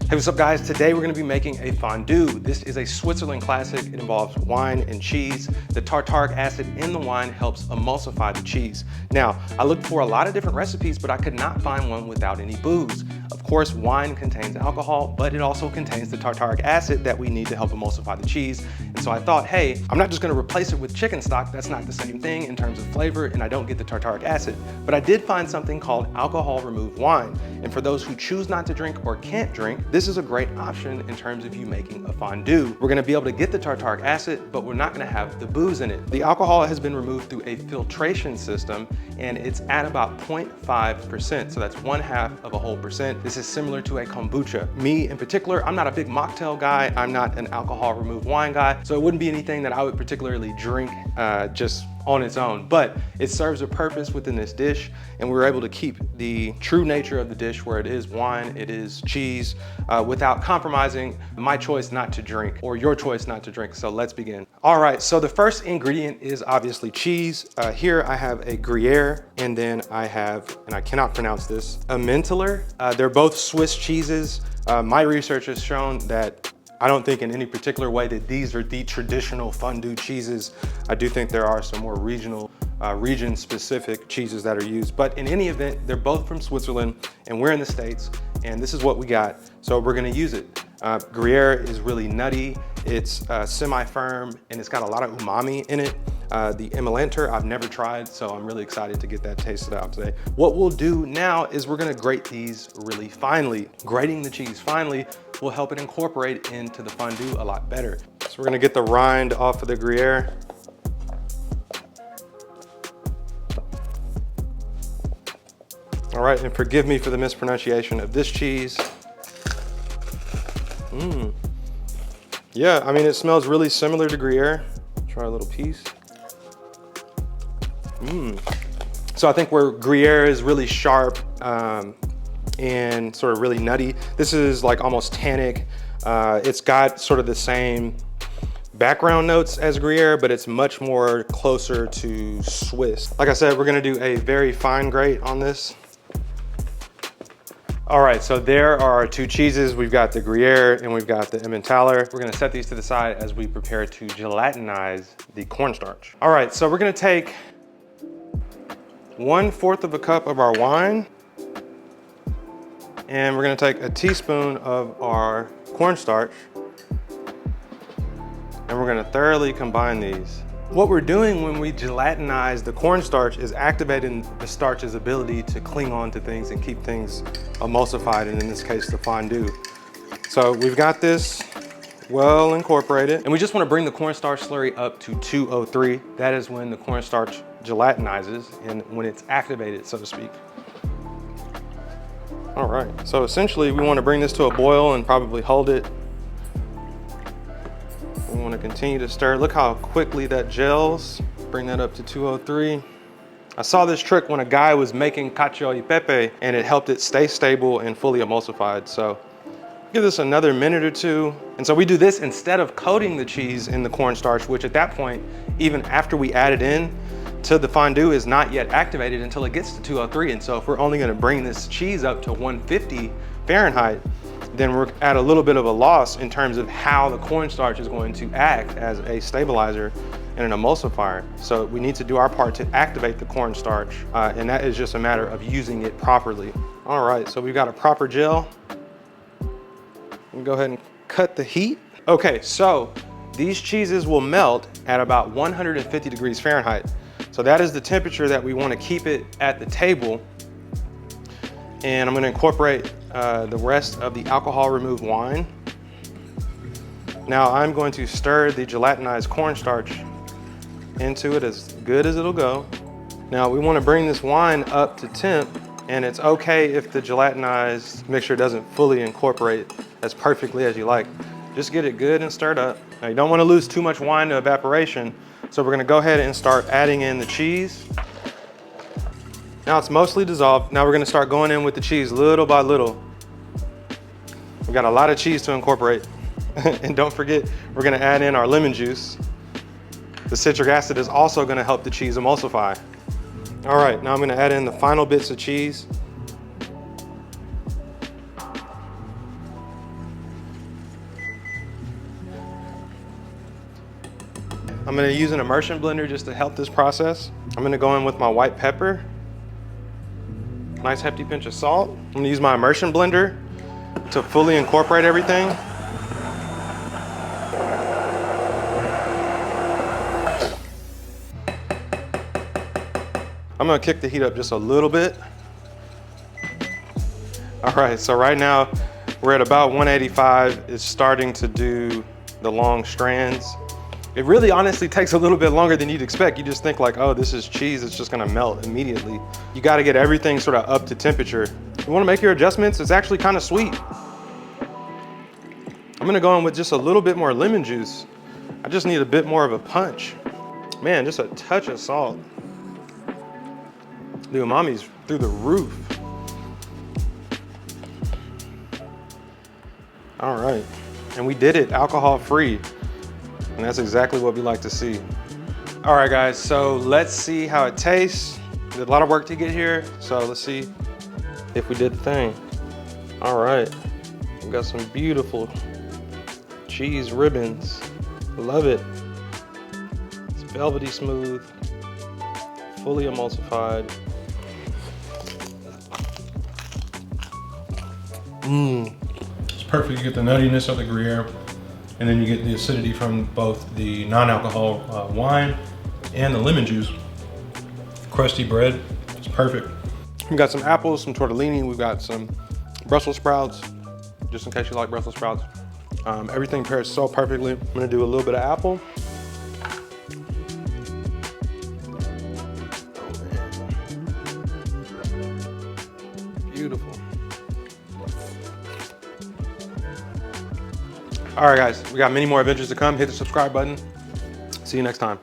Hey, what's up guys? Today we're gonna be making a fondue. This is a Switzerland classic. It involves wine and cheese. The tartaric acid in the wine helps emulsify the cheese. Now, I looked for a lot of different recipes, but I could not find one without any booze. Of course, wine contains alcohol, but it also contains the tartaric acid that we need to help emulsify the cheese. And so I thought, hey, I'm not just gonna replace it with chicken stock. That's not the same thing in terms of flavor, and I don't get the tartaric acid. But I did find something called alcohol removed wine. And for those who choose not to drink or can't drink, this is a great option in terms of you making a fondue. We're gonna be able to get the tartaric acid, but we're not gonna have the booze in it. The alcohol has been removed through a filtration system, and it's at about 0.5%. So that's 1/2 of a whole percent. This is similar to a kombucha. Me in particular, I'm not a big mocktail guy. I'm not an alcohol removed wine guy. So it wouldn't be anything that I would particularly drink just on its own, but it serves a purpose within this dish, and we were able to keep the true nature of the dish where it is wine, it is cheese, without compromising my choice not to drink or your choice not to drink. So let's begin. All right, so the first ingredient is obviously cheese. Here I have a Gruyere, and then I have, and I cannot pronounce this, Emmentaler. They're both Swiss cheeses. My research has shown that I don't think in any particular way that these are the traditional fondue cheeses. I do think there are some more regional, region-specific cheeses that are used. But in any event, they're both from Switzerland, and we're in the States, and this is what we got. So we're gonna use it. Gruyere is really nutty. It's semi-firm, and it's got a lot of umami in it. The emulsion I've never tried, so I'm really excited to get that tasted out today. What we'll do now is we're gonna grate these really finely. Grating the cheese finely will help it incorporate into the fondue a lot better. So we're gonna get the rind off of the Gruyere. All right, and forgive me for the mispronunciation of this cheese. Yeah, I mean, it smells really similar to Gruyere. Try a little piece. So I think where Gruyere is really sharp and sort of really nutty, this is like almost tannic. It's got sort of the same background notes as Gruyere, but it's much more closer to Swiss. Like I said, we're gonna do a very fine grate on this. All right, so there are our two cheeses. We've got the Gruyere and we've got the Emmentaler. We're gonna set these to the side as we prepare to gelatinize the cornstarch. All right, so we're gonna take 1/4 of a cup of our wine, and we're gonna take a teaspoon of our cornstarch, and we're gonna thoroughly combine these. What we're doing when we gelatinize the cornstarch is activating the starch's ability to cling on to things and keep things emulsified, and in this case, the fondue. So we've got this well incorporated, and we just wanna bring the cornstarch slurry up to 203. That is when the cornstarch gelatinizes and when it's activated, so to speak. All right, so essentially we wanna bring this to a boil and probably hold it. We wanna continue to stir. Look how quickly that gels. Bring that up to 203. I saw this trick when a guy was making cacio e pepe, and it helped it stay stable and fully emulsified. So give this another minute or two. And so we do this instead of coating the cheese in the cornstarch, which at that point, even after we add it in to the fondue, is not yet activated until it gets to 203. And so if we're only gonna bring this cheese up to 150 Fahrenheit, then we're at a little bit of a loss in terms of how the cornstarch is going to act as a stabilizer and an emulsifier. So we need to do our part to activate the cornstarch, and that is just a matter of using it properly. All right, so we've got a proper gel. We'll go ahead and cut the heat. Okay, so these cheeses will melt at about 150 degrees Fahrenheit. So that is the temperature that we want to keep it at the table. And I'm going to incorporate the rest of the alcohol removed wine. Now I'm going to stir the gelatinized cornstarch into it as good as it'll go. Now we want to bring this wine up to temp, and it's okay if the gelatinized mixture doesn't fully incorporate as perfectly as you like. Just get it good and stirred up. Now you don't want to lose too much wine to evaporation, so we're going to go ahead and start adding in the cheese. Now it's mostly dissolved. Now we're gonna start going in with the cheese little by little. We've got a lot of cheese to incorporate. And don't forget, we're gonna add in our lemon juice. The citric acid is also gonna help the cheese emulsify. All right, now I'm gonna add in the final bits of cheese. I'm gonna use an immersion blender just to help this process. I'm gonna go in with my white pepper, nice hefty pinch of salt. I'm gonna use my immersion blender to fully incorporate everything. I'm gonna kick the heat up just a little bit. All right, so right now we're at about 185. It's starting to do the long strands. It really honestly takes a little bit longer than you'd expect. You just think like, oh, this is cheese, it's just gonna melt immediately. You gotta get everything sort of up to temperature. You wanna make your adjustments, it's actually kind of sweet. I'm gonna go in with just a little bit more lemon juice. I just need a bit more of a punch. Man, just a touch of salt. The umami's through the roof. All right, and we did it alcohol-free, and that's exactly what we like to see. All right, guys, so let's see how it tastes. We did a lot of work to get here, so let's see if we did the thing. All right, we got some beautiful cheese ribbons. Love it. It's velvety smooth, fully emulsified. It's perfect. You get the nuttiness of the Gruyere, and then you get the acidity from both the non-alcohol wine and the lemon juice. Crusty bread, it's perfect. We've got some apples, some tortellini, we've got some Brussels sprouts, just in case you like Brussels sprouts. Everything pairs so perfectly. I'm gonna do a little bit of apple. Beautiful. All right, guys, we got many more adventures to come. Hit the subscribe button. See you next time.